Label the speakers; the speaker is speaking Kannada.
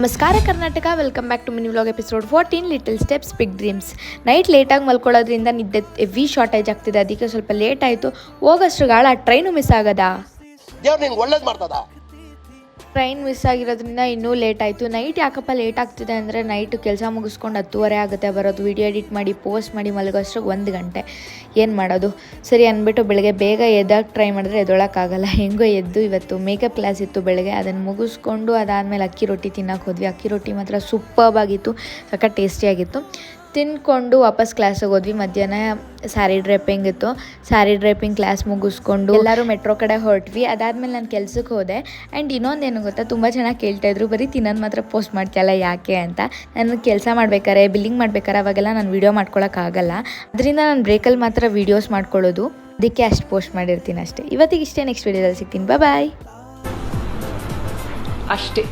Speaker 1: ನಮಸ್ಕಾರ Karnataka, welcome back to mini vlog episode 14 little steps big dreams. Night ಲೇಟಾಗಿ ಮಲ್ಕೊಳ್ಳೋದ್ರಿಂದ ನಿದ್ದೆ ಹೆವಿ ಶಾರ್ಟೇಜ್ ಆಗ್ತಿದೆ. ಅದಕ್ಕೆ ಸ್ವಲ್ಪ ಲೇಟ್ ಆಯಿತು. ಹೋಗೋಷ್ಟ್ರಗಾಳ ಟ್ರೈನು ಮಿಸ್ ಆಗದ.
Speaker 2: ದೇವ್ರು ನಿಂಗೆ ಒಳ್ಳೇದು ಮಾಡ್ತದ.
Speaker 1: ಟ್ರೈನ್ ಮಿಸ್ ಆಗಿರೋದ್ರಿಂದ ಇನ್ನೂ ಲೇಟ್ ಆಯಿತು. ನೈಟ್ ಯಾಕಪ್ಪ ಲೇಟ್ ಆಗ್ತಿದೆ ಅಂದರೆ ನೈಟು ಕೆಲಸ ಮುಗಿಸ್ಕೊಂಡು 10:30 ಆಗುತ್ತೆ ಬರೋದು. ವಿಡಿಯೋ ಎಡಿಟ್ ಮಾಡಿ ಪೋಸ್ಟ್ ಮಾಡಿ ಮಲಗೋಷ್ಟ್ರಿಗೆ 1 ಗಂಟೆ. ಏನು ಮಾಡೋದು ಸರಿ ಅಂದ್ಬಿಟ್ಟು ಬೆಳಗ್ಗೆ ಬೇಗ ಎದ್ದಕ್ಕೆ ಟ್ರೈ ಮಾಡಿದ್ರೆ ಎದ್ದೊಳಕ್ಕಾಗಲ್ಲ. ಹೆಂಗೋ ಎದ್ದು ಇವತ್ತು ಮೇಕಪ್ ಕ್ಲಾಸ್ ಇತ್ತು ಬೆಳಗ್ಗೆ, ಅದನ್ನು ಮುಗಿಸ್ಕೊಂಡು ಅದಾದಮೇಲೆ ಅಕ್ಕಿ ರೊಟ್ಟಿ ತಿನ್ನೋಕೆ ಹೋದ್ವಿ. ಅಕ್ಕಿ ರೊಟ್ಟಿ ಮಾತ್ರ ಸೂಪರ್ಬ್ ಆಗಿತ್ತು, ಸಖತ್ ಟೇಸ್ಟಿಯಾಗಿತ್ತು. ತಿನ್ಕೊಂಡು ವಾಪಸ್ ಕ್ಲಾಸಿಗೆ ಹೋದ್ವಿ. ಮಧ್ಯಾಹ್ನ ಸ್ಯಾರಿ ಡ್ರೈಪಿಂಗ್ ಇತ್ತು. ಸ್ಯಾರಿ ಡ್ರೈಪಿಂಗ್ ಕ್ಲಾಸ್ ಮುಗಿಸ್ಕೊಂಡು ಎಲ್ಲರೂ ಮೆಟ್ರೋ ಕಡೆ ಹೊರಟ್ವಿ. ಅದಾದಮೇಲೆ ನಾನು ಕೆಲ್ಸಕ್ಕೆ ಹೋದೆ. ಆ್ಯಂಡ್ ಇನ್ನೊಂದೇನು ಗೊತ್ತಾ, ತುಂಬ ಚೆನ್ನಾಗಿ ಕೇಳ್ತಾಯಿದ್ರು, ಬರೀ ತಿನ್ನೋದು ಮಾತ್ರ ಪೋಸ್ಟ್ ಮಾಡ್ತೀಯಲ್ಲ ಯಾಕೆ ಅಂತ. ನಾನು ಕೆಲಸ ಮಾಡ್ಬೇಕಾರೆ, ಬಿಲ್ಲಿಂಗ್ ಮಾಡ್ಬೇಕಾರೆ ಅವಾಗೆಲ್ಲ ನಾನು ವೀಡಿಯೋ ಮಾಡ್ಕೊಳಕ್ಕಾಗಲ್ಲ. ಅದರಿಂದ ನಾನು ಬ್ರೇಕಲ್ಲಿ ಮಾತ್ರ ವೀಡಿಯೋಸ್ ಮಾಡ್ಕೊಳ್ಳೋದು. ಅದಕ್ಕೆ ಅಷ್ಟು ಪೋಸ್ಟ್ ಮಾಡಿರ್ತೀನಿ ಅಷ್ಟೇ. ಇವತ್ತಿಗೆ ಇಷ್ಟೇ, ನೆಕ್ಸ್ಟ್ ವೀಡಿಯೋದಲ್ಲಿ ಸಿಗ್ತೀನಿ. ಬಾಯ್.
Speaker 3: ಅಷ್ಟೇ.